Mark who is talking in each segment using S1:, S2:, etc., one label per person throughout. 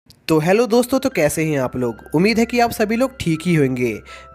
S1: तो हेलो दोस्तों, तो कैसे हैं आप लोग। उम्मीद है कि आप सभी लोग ठीक ही होंगे।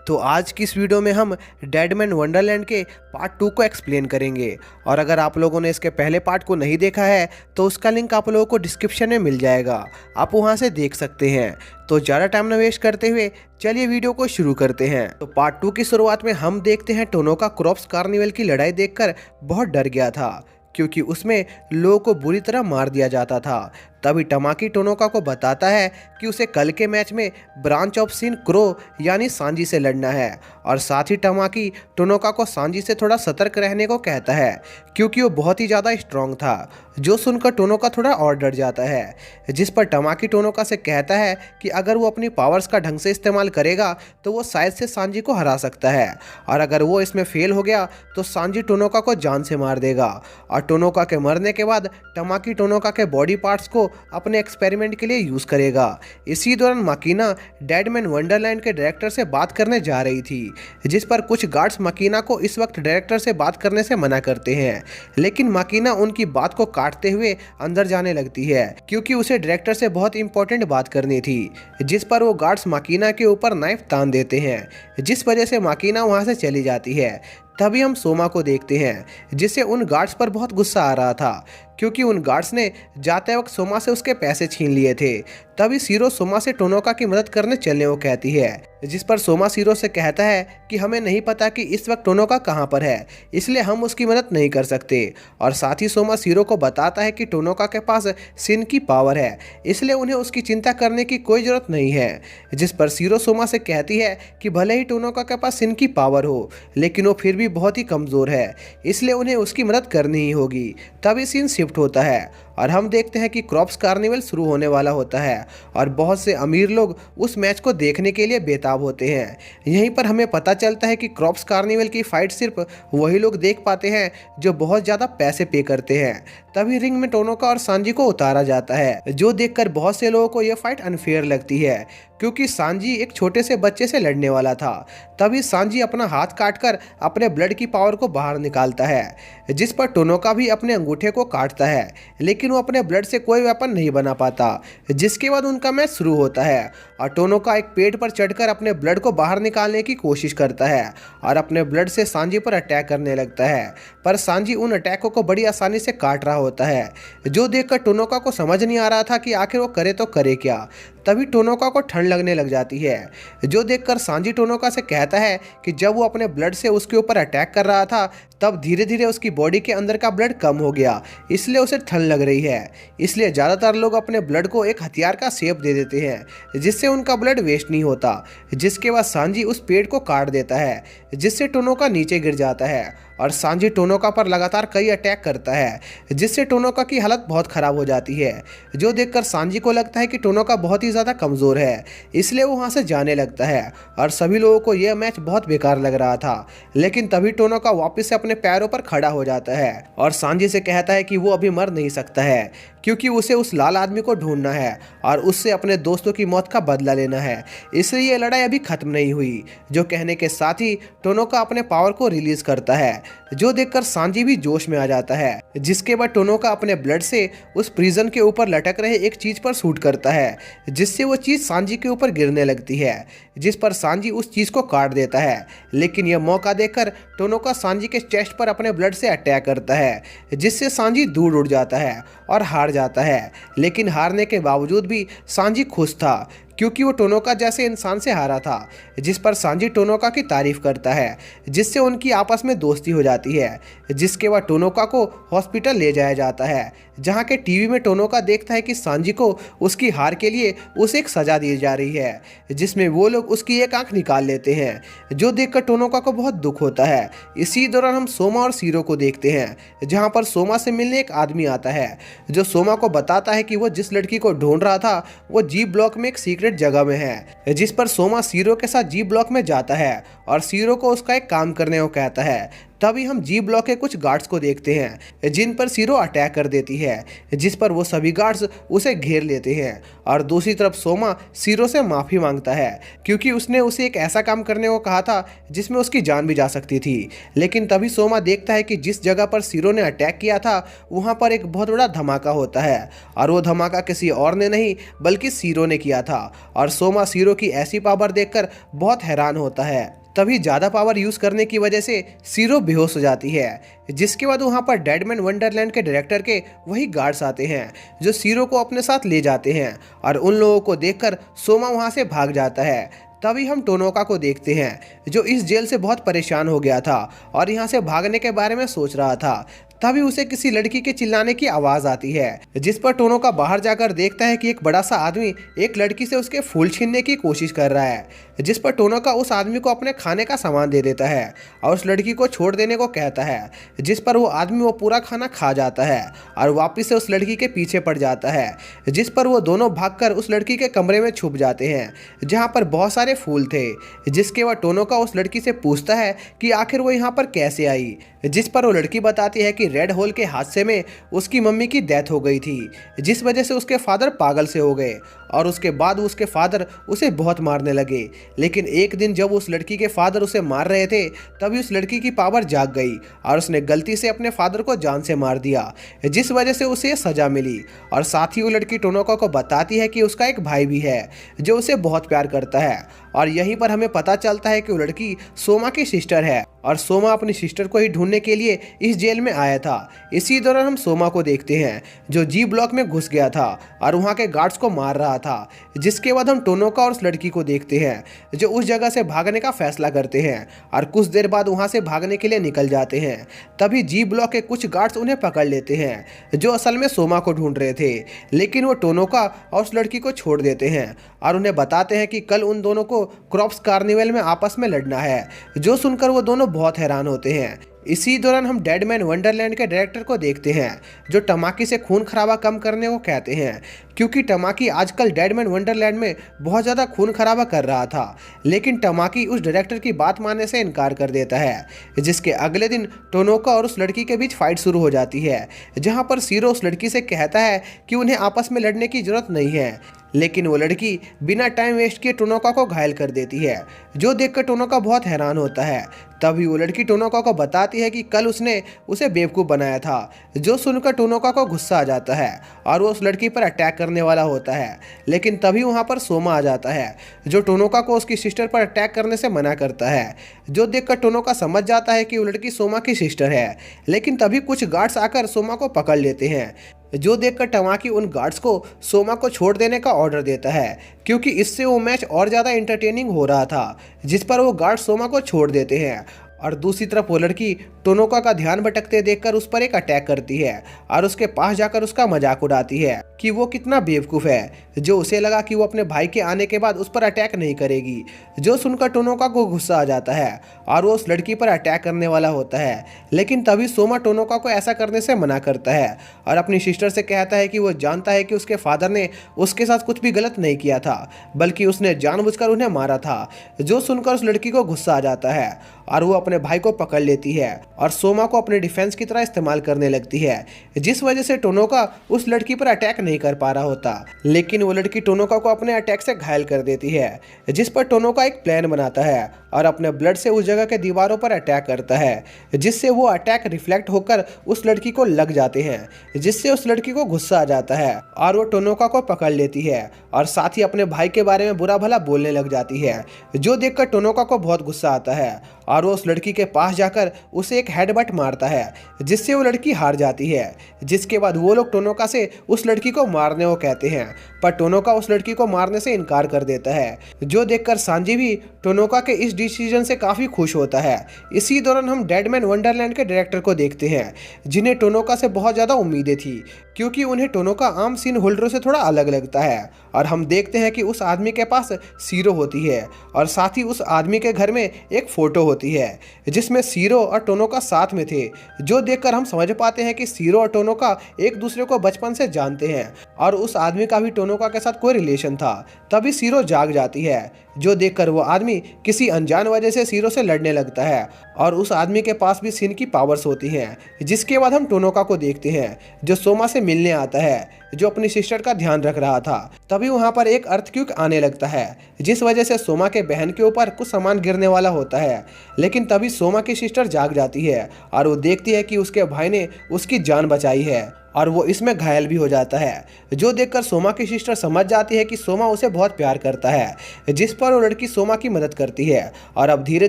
S1: तो आज की इस वीडियो में हम डेडमैन वंडरलैंड के पार्ट 2 को एक्सप्लेन करेंगे। और अगर आप लोगों ने इसके पहले पार्ट को नहीं देखा है तो उसका लिंक आप लोगों को डिस्क्रिप्शन में मिल जाएगा, आप वहां से देख सकते हैं। तो ज़्यादा टाइम न वेस्ट करते हुए चलिए वीडियो को शुरू करते हैं। तो पार्ट 2 की शुरुआत में हम देखते हैं टोनोका क्रॉप्स कार्निवल की लड़ाई देखकर बहुत डर गया था, क्योंकि उसमें लोगों को बुरी तरह मार दिया जाता था। तभी टमाकी टोनोका को बताता है कि उसे कल के मैच में ब्रांच ऑफ सीन क्रो यानी सांजी से लड़ना है। और साथ ही टमाकी टोनोका को सांजी से थोड़ा सतर्क रहने को कहता है, क्योंकि वो बहुत ही ज़्यादा स्ट्रांग था। जो सुनकर टोनोका थोड़ा और डर जाता है, जिस पर टमाकी टोनोका से कहता है कि अगर वो अपनी पावर्स का ढंग से इस्तेमाल करेगा तो वो शायद से सांजी को हरा सकता है, और अगर वो इसमें फेल हो गया तो सांजी टोनोका को जान से मार देगा। और टोनोका के मरने के बाद टमाकी टोनोका के बॉडी पार्ट्स को अपने एक्सपेरिमेंट के लिए यूज़ करेगा। इसी दौरान माकीना डेडमैन वंडरलैंड के डायरेक्टर से बात करने जा रही थी, जिस पर कुछ गार्ड्स माकीना को इस वक्त डायरेक्टर से बात करने से मना करते हैं, लेकिन माकीना उनकी बात को काटते हुए अंदर जाने लगती है, क्योंकि उसे डायरेक्टर से बहुत इंपॉर्टेंट बात करनी थी। जिस पर वो गार्ड्स माकीना के ऊपर नाइफ तान देते हैं, जिस वजह से माकीना वहां से चली जाती है। तभी हम सोमा को देखते हैं, जिससे उन गार्ड्स पर बहुत गुस्सा आ रहा था, क्योंकि उन गार्ड्स ने जाते वक्त सोमा से उसके पैसे छीन लिए थे। तभी सीरो सोमा से टोनोका की मदद करने चलने को कहती है, जिस पर सोमा सीरो से कहता है कि हमें नहीं पता कि इस वक्त टोनोका कहाँ पर है, इसलिए हम उसकी मदद नहीं कर सकते। और साथ ही सोमा सीरो को बताता है कि टोनोका के पास सिन की पावर है, इसलिए उन्हें उसकी चिंता करने की कोई ज़रूरत नहीं है। जिस पर सीरो सोमा से कहती है कि भले ही टोनोका के पास सिन की पावर हो, लेकिन वो फिर भी बहुत ही कमज़ोर है, इसलिए उन्हें उसकी मदद करनी ही होगी। तभी सीन शिफ्ट होता है और हम देखते हैं कि क्रॉप्स कार्निवल शुरू होने वाला होता है, और बहुत से अमीर लोग उस मैच को देखने के लिए बेताब होते हैं। यहीं पर हमें पता चलता है कि क्रॉप्स कार्निवल की फाइट सिर्फ वही लोग देख पाते हैं जो बहुत ज़्यादा पैसे पे करते हैं। तभी रिंग में टोनोका और सांजी को उतारा जाता है, जो देखकर बहुत से लोगों को यह फाइट अनफेयर लगती है, क्योंकि सांजी एक छोटे से बच्चे से लड़ने वाला था। तभी सांजी अपना हाथ काटकर अपने ब्लड की पावर को बाहर निकालता है, जिस पर टोनोका भी अपने अंगूठे को काटता है, लेकिन वो अपने ब्लड से कोई वेपन नहीं बना पाता। जिसके बाद उनका मैच शुरू होता है और टोनोका एक पेड़ पर चढ़कर अपने ब्लड को बाहर निकालने की कोशिश करता है और अपने ब्लड से सांजी पर अटैक करने लगता है, पर सांजी उन अटैकों को बड़ी आसानी से काट रहा होता है, जो देखकर टोनोका को समझ नहीं आ रहा था कि आखिर वो करे तो करे क्या। तभी टोनोका को ठंड लगने लग जाती है, जो देखकर सांजी टोनोका से कहता है कि जब वो अपने ब्लड से उसके ऊपर अटैक कर रहा था तब धीरे धीरे उसकी बॉडी के अंदर का ब्लड कम हो गया, इसलिए उसे ठंड लग रही है। इसलिए ज़्यादातर लोग अपने ब्लड को एक हथियार का शेप दे देते हैं, जिससे उनका ब्लड वेस्ट नहीं होता। जिसके बाद सांजी उस पेड़ को काट देता है, जिससे टोनोका नीचे गिर जाता है और सांजी टोनोका पर लगातार कई अटैक करता है, जिससे टोनोका की हालत बहुत ख़राब हो जाती है। जो देखकर सांजी को लगता है कि टोनोका बहुत ही ज़्यादा कमज़ोर है, इसलिए वो वहाँ से जाने लगता है और सभी लोगों को यह मैच बहुत बेकार लग रहा था। लेकिन तभी टोनोका वापस से अपने पैरों पर खड़ा हो जाता है और सांजी से कहता है कि वो अभी मर नहीं सकता है, क्योंकि उसे उस लाल आदमी को ढूंढना है और उससे अपने दोस्तों की मौत का बदला लेना है, इसलिए ये लड़ाई अभी खत्म नहीं हुई। जो कहने के साथ ही टोनोका अपने पावर को रिलीज करता है, जो देखकर सांजी भी जोश में आ जाता है। जिसके बाद टोनोका अपने ब्लड से उस प्रिजन के ऊपर लटक रहे एक चीज पर शूट करता है, जिससे वो चीज सांजी के ऊपर गिरने लगती है, जिस पर सांजी उस चीज को काट देता है। लेकिन यह मौका देखकर टोनोका सांजी के चेस्ट पर अपने ब्लड से अटैक करता है, जिससे सांजी दूर उड़ जाता है और हार जाता है। लेकिन हारने के बावजूद भी सांजी खुश था, क्योंकि वो टोनोका जैसे इंसान से हारा था। जिस पर सांजी टोनोका की तारीफ करता है, जिससे उनकी आपस में दोस्ती हो जाती है। जिसके बाद टोनोका को हॉस्पिटल ले जाया जाता है, जहाँ के टीवी में टोनोका देखता है कि सांजी को उसकी हार के लिए उसे एक सज़ा दी जा रही है, जिसमें वो लोग उसकी एक आंख निकाल लेते हैं, जो देखकर टोनोका को बहुत दुख होता है। इसी दौरान हम सोमा और सीरो को देखते हैं, जहाँ पर सोमा से मिलने एक आदमी आता है, जो सोमा को बताता है कि वो जिस लड़की को ढूंढ रहा था वो जी ब्लॉक में एक सीक्रेट जगह में है। जिस पर सोमा सीरो के साथ जी ब्लॉक में जाता है और सीरो को उसका एक काम करने को कहता है। तभी हम जी ब्लॉक के कुछ गार्ड्स को देखते हैं जिन पर सीरो अटैक कर देती है, जिस पर वो सभी गार्ड्स उसे घेर लेते हैं। और दूसरी तरफ सोमा सीरो से माफ़ी मांगता है क्योंकि उसने उसे एक ऐसा काम करने को कहा था जिसमें उसकी जान भी जा सकती थी। लेकिन तभी सोमा देखता है कि जिस जगह पर सीरो ने अटैक किया था वहाँ पर एक बहुत बड़ा धमाका होता है, और वो धमाका किसी और ने नहीं बल्कि सीरो ने किया था। और सोमा सीरो की ऐसी पावर देखकर बहुत हैरान होता है। तभी ज़्यादा पावर यूज़ करने की वजह से सीरो बेहोश हो जाती है, जिसके बाद वहाँ पर डेडमैन वंडरलैंड के डायरेक्टर के वही गार्ड्स आते हैं जो सीरो को अपने साथ ले जाते हैं। और उन लोगों को देखकर सोमा वहाँ से भाग जाता है। तभी हम टोनोका को देखते हैं जो इस जेल से बहुत परेशान हो गया था और यहाँ से भागने के बारे में सोच रहा था। तभी उसे किसी लड़की के चिल्लाने की आवाज़ आती है, जिस पर टोनोका बाहर जाकर देखता है कि एक बड़ा सा आदमी एक लड़की से उसके फूल छीनने की कोशिश कर रहा है। जिस पर टोनोका उस आदमी को अपने खाने का सामान दे देता है और उस लड़की को छोड़ देने को कहता है, जिस पर वो आदमी वो पूरा खाना खा जाता है और वापस से उस लड़की के पीछे पड़ जाता है। जिस पर वो दोनों भागकर उस लड़की के कमरे में छुप जाते हैं जहाँ पर बहुत सारे फूल थे। जिसके बाद टोनोका उस लड़की से पूछता है कि आखिर वो यहाँ पर कैसे आई, जिस पर वो लड़की बताती है कि रेड होल के हादसे में उसकी मम्मी की डेथ हो गई थी, जिस वजह से उसके फादर पागल से हो गए और उसके बाद उसके फादर उसे बहुत मारने लगे। लेकिन एक दिन जब उस लड़की के फादर उसे मार रहे थे तभी उस लड़की की पावर जाग गई और उसने गलती से अपने फादर को जान से मार दिया, जिस वजह से उसे सजा मिली। और साथ ही वो लड़की टोनोका को बताती है कि उसका एक भाई भी है जो उसे बहुत प्यार करता है। और यहीं पर हमें पता चलता है कि वो लड़की सोमा की सिस्टर है और सोमा अपनी सिस्टर को ही ढूंढने के लिए इस जेल में आया था। इसी दौरान हम सोमा को देखते हैं जो जी ब्लॉक में घुस गया था और वहाँ के गार्ड्स को मार रहा था। जिसके बाद हम टोनोका और उस लड़की को देखते हैं जो उस जगह से भागने का फैसला करते हैं और कुछ देर बाद वहाँ से भागने के लिए निकल जाते हैं। तभी जी ब्लॉक के कुछ गार्ड्स उन्हें पकड़ लेते हैं जो असल में सोमा को ढूंढ रहे थे, लेकिन वो टोनोका और उस लड़की को छोड़ देते हैं और उन्हें बताते हैं कि कल उन दोनों को क्रॉप्स कार्निवल में आपस में लड़ना है। जो सुनकर वो दोनों बहुत हैरान होते हैं। इसी दौरान हम डेडमैन वंडरलैंड के डायरेक्टर को देखते हैं जो टमाकी से खून खराबा कम करने को कहते हैं, क्योंकि टमाकी आजकल डेडमैन वंडरलैंड में बहुत ज़्यादा खून खराबा कर रहा था। लेकिन टमाकी उस डायरेक्टर की बात मानने से इनकार कर देता है, जिसके अगले दिन टोनोका और उस लड़की के बीच फाइट शुरू हो जाती है, जहाँ पर सीरो उस लड़की से कहता है कि उन्हें आपस में लड़ने की जरूरत नहीं है। लेकिन वो लड़की बिना टाइम वेस्ट किए टोनोका को घायल कर देती है, जो देखकर टोनोका बहुत हैरान होता है। तभी वो लड़की टोनोका को बताती है कि कल उसने उसे बेवकूफ़ बनाया था, जो सुनकर टोनोका को गुस्सा आ जाता है और वो उस लड़की पर अटैक करने वाला होता है। लेकिन तभी वहाँ पर सोमा आ जाता है जो टोनोका को उसकी सिस्टर पर अटैक करने से मना करता है, जो देखकर टोनोका समझ जाता है कि वो लड़की सोमा की सिस्टर है। लेकिन तभी कुछ गार्ड्स आकर सोमा को पकड़ लेते हैं, जो देखकर टमाकी उन गार्ड्स को सोमा को छोड़ देने का ऑर्डर देता है, क्योंकि इससे वो मैच और ज़्यादा एंटरटेनिंग हो रहा था। जिस पर वो गार्ड सोमा को छोड़ देते हैं और दूसरी तरफ वो लड़की टोनोका का ध्यान भटकते देखकर उस पर एक अटैक करती है और उसके पास जाकर उसका मजाक उड़ाती है कि वो कितना बेवकूफ़ है, जो उसे लगा कि वो अपने भाई के आने के बाद उस पर अटैक नहीं करेगी। जो सुनकर टोनोका को गुस्सा आ जाता है और वो उस लड़की पर अटैक करने वाला होता है। लेकिन तभी सोमा टोनोका को ऐसा करने से मना करता है और अपनी सिस्टर से कहता है कि वो जानता है कि उसके फादर ने उसके साथ कुछ भी गलत नहीं किया था, बल्कि उसने जानबूझकर उन्हें मारा था। जो सुनकर उस लड़की को गुस्सा आ जाता है और वो अपने भाई को पकड़ लेती है और सोमा को अपने डिफेंस की तरह इस्तेमाल करने लगती है, जिस वजह से टोनोका उस लड़की पर अटैक नहीं कर पा रहा होता। लेकिन वो लड़की टोनोका को अपने अटैक से घायल कर देती है, जिस पर टोनोका एक प्लान बनाता है और अपने ब्लड से उस जगह के दीवारों पर अटैक करता है, जिससे वो अटैक रिफ्लेक्ट होकर उस लड़की को लग जाते हैं, जिससे उस लड़की को गुस्सा आ जाता है और वो टोनोका को पकड़ लेती है और साथ ही अपने भाई के बारे में बुरा भला बोलने लग जाती है। जो देखकर टोनोका को बहुत गुस्सा आता है और वो उस लड़की के पास जाकर उसे एक हेडबट मारता है, जिससे वो लड़की हार जाती है। जिसके बाद वो लोग टोनोका से उस लड़की को मारने को कहते हैं, पर टोनोका उस लड़की को मारने से इनकार कर देता है। जो देखकर सांजी भी टोनोका के इस डिसीजन से काफ़ी खुश होता है। इसी दौरान हम डेडमैन वंडरलैंड के डायरेक्टर को देखते हैं, जिन्हें टोनोका से बहुत ज़्यादा उम्मीदें थी, क्योंकि उन्हें टोनोका आम सीन होल्डरों से थोड़ा अलग लगता है और हम देखते हैं कि उस आदमी के पास सीरो होती है और साथ ही उस आदमी के घर में एक फ़ोटो होती है जिसमें सीरो और टोनोका साथ में थे, जो देखकर हम समझ पाते हैं कि सीरो और टोनोका एक दूसरे को बचपन से जानते हैं और उस आदमी का भी टोनोका के साथ कोई रिलेशन था। तभी सीरो जाग जाती है, जो देखकर वो आदमी किसी अनजान वजह से सीरो से लड़ने लगता है और उस आदमी के पास भी सिन की पावर्स होती हैं। जिसके बाद हम टोनोका को देखते हैं जो सोमा से मिलने आता है, जो अपनी सिस्टर का ध्यान रख रहा था। तभी वहां पर एक अर्थक्वेक आने लगता है जिस वजह से सोमा के बहन के ऊपर कुछ सामान गिरने वाला होता है। लेकिन तभी सोमा की सिस्टर जाग जाती है और वो देखती है कि उसके भाई ने उसकी जान बचाई है और वो इसमें घायल भी हो जाता है, जो देखकर सोमा की सिस्टर समझ जाती है कि सोमा उसे बहुत प्यार करता है, जिस पर वो लड़की सोमा की मदद करती है और अब धीरे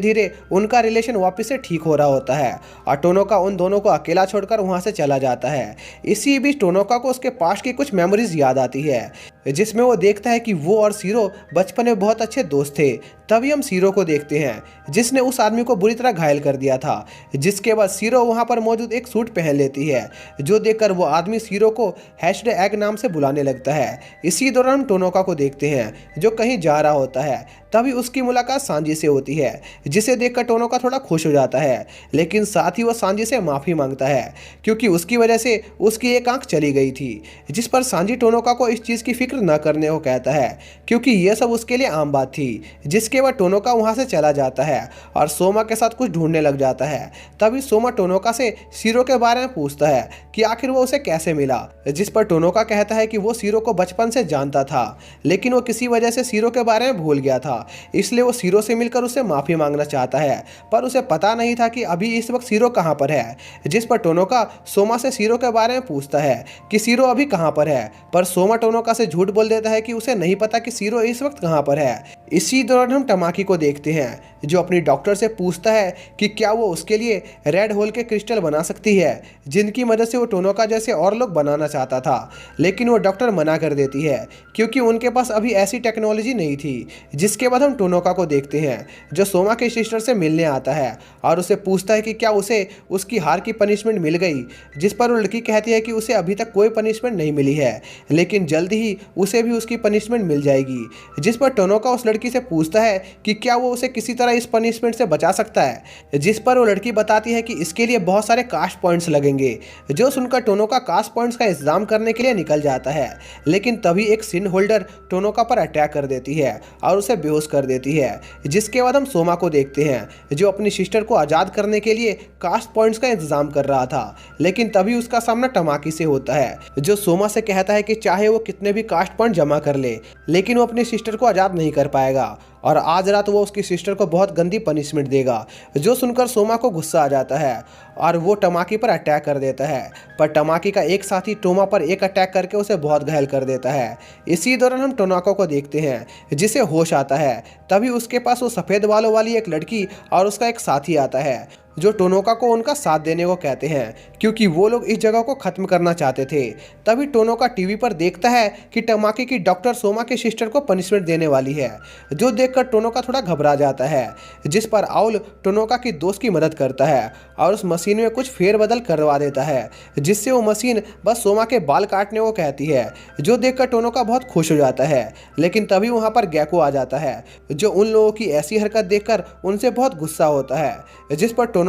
S1: धीरे उनका रिलेशन वापस से ठीक हो रहा होता है और टोनोका उन दोनों को अकेला छोड़कर वहां से चला जाता है। इसी बीच टोनोका को उसके पास्ट की कुछ मेमोरीज याद आती है जिसमें वो देखता है कि वो और सीरो बचपन में बहुत अच्छे दोस्त थे। तभी हम सीरो को देखते हैं जिसने उस आदमी को बुरी तरह घायल कर दिया था, जिसके बाद सीरो वहां पर मौजूद एक सूट पहन लेती है, जो देखकर वो आदमी सीरो को हैश्ड एग नाम से बुलाने लगता है। इसी दौरान हम टोनोका को देखते हैं जो कहीं जा रहा होता है। तभी उसकी मुलाकात सांजी से होती है, जिसे देखकर टोनोका थोड़ा खुश हो जाता है, लेकिन साथ ही वो सांजी से माफ़ी मांगता है क्योंकि उसकी वजह से उसकी एक आंख चली गई थी। जिस पर सांजी टोनोका को इस चीज़ की फिक्र न करने को कहता है क्योंकि यह सब उसके लिए आम बात थी। जिसके बाद टोनोका वहाँ से चला जाता है और सोमा के साथ कुछ ढूंढने लग जाता है। तभी सोमा टोनोका से सीरो के बारे में पूछता है कि आखिर वो उसे कैसे मिला, जिस पर टोनोका कहता है कि वो सीरो को बचपन से जानता था, लेकिन वो किसी वजह से सीरो के बारे में भूल गया था, इसलिए वो सीरो से मिलकर उससे माफ़ी मांगना चाहता है, पर उसे पता नहीं था कि अभी इस वक्त सीरो कहाँ पर है। जिस पर टोनोका सोमा से सीरो के बारे में पूछता है कि सीरो अभी कहाँ पर है, पर सोमा टोनोका से झूठ बोल देता है कि उसे नहीं पता कि सीरो इस वक्त कहाँ पर है। इसी दौरान हम टमाकी को देखते हैं जो अपनी डॉक्टर से पूछता है कि क्या वो उसके लिए रेड होल के क्रिस्टल बना सकती है, जिनकी मदद से वो टोनोका जैसे और लोग बनाना चाहता था, लेकिन वो डॉक्टर मना कर देती है क्योंकि उनके पास अभी ऐसी टेक्नोलॉजी नहीं थी। जिसके बाद हम टोनोका को देखते हैं जो सोमा के सिस्टर से मिलने आता है और उसे पूछता है कि क्या उसे उसकी हार की पनिशमेंट मिल गई, जिस पर वो लड़की कहती है कि उसे अभी तक कोई पनिशमेंट नहीं मिली है, लेकिन जल्द ही उसे भी उसकी पनिशमेंट मिल जाएगी। जिस पर टोनोका उस लड़की से पूछता है कि क्या वो उसे किसी तरह इस पनिशमेंट से बचा सकता है, जिस पर वो लड़की बताती है कि इसके लिए बहुत सारे कास्ट पॉइंट्स लगेंगे। जो सुनकर टोनोका कास्ट पॉइंट्स का इंतजाम करने के लिए निकल जाता है, लेकिन तभी एक सिन होल्डर टोनोका पर अटैक कर देती है और उसे बेहोश कर देती है। जिसके बाद हम सोमा को देखते हैं जो अपनी सिस्टर को आज़ाद करने के लिए कास्ट पॉइंट्स का इंतजाम कर रहा था, लेकिन तभी उसका सामना टमाकी से होता है जो सोमा से कहता है कि चाहे वो कितने भी कास्ट पॉइंट जमा कर ले, लेकिन वो अपनी सिस्टर को आज़ाद नहीं कर पाएगा और आज रात वो उसकी सिस्टर को बहुत गंदी पनिशमेंट देगा। जो सुनकर सोमा को गुस्सा आ जाता है और वो टमाकी पर अटैक कर देता है, पर टमाकी का एक साथी टोमा पर एक अटैक करके उसे बहुत घायल कर देता है। इसी दौरान हम टोनाको को देखते हैं जिसे होश आता है। तभी उसके पास वो सफ़ेद बालों वाली एक लड़की और उसका एक साथी आता है जो टोनोका को उनका साथ देने को कहते हैं क्योंकि वो लोग इस जगह को ख़त्म करना चाहते थे। तभी टोनोका टीवी पर देखता है कि टमाकी की डॉक्टर सोमा के सिस्टर को पनिशमेंट देने वाली है, जो देखकर टोनोका थोड़ा घबरा जाता है। जिस पर आउल टोनोका की दोस्त की मदद करता है और उस मशीन में कुछ फेरबदल करवा देता है, जिससे वो मशीन बस सोमा के बाल काटने को कहती है, जो देखकर टोनोका बहुत खुश हो जाता है। लेकिन तभी वहाँ पर गैको आ जाता है जो उन लोगों की ऐसी हरकत देखकर उनसे बहुत गुस्सा होता है। जिस पर टोनोका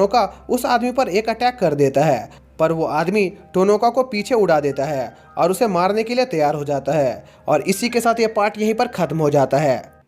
S1: उस आदमी पर एक अटैक कर देता है, पर वो आदमी टोनोका को पीछे उड़ा देता है और उसे मारने के लिए तैयार हो जाता है। और इसी के साथ ये पार्ट यहीं पर ख़त्म हो जाता है।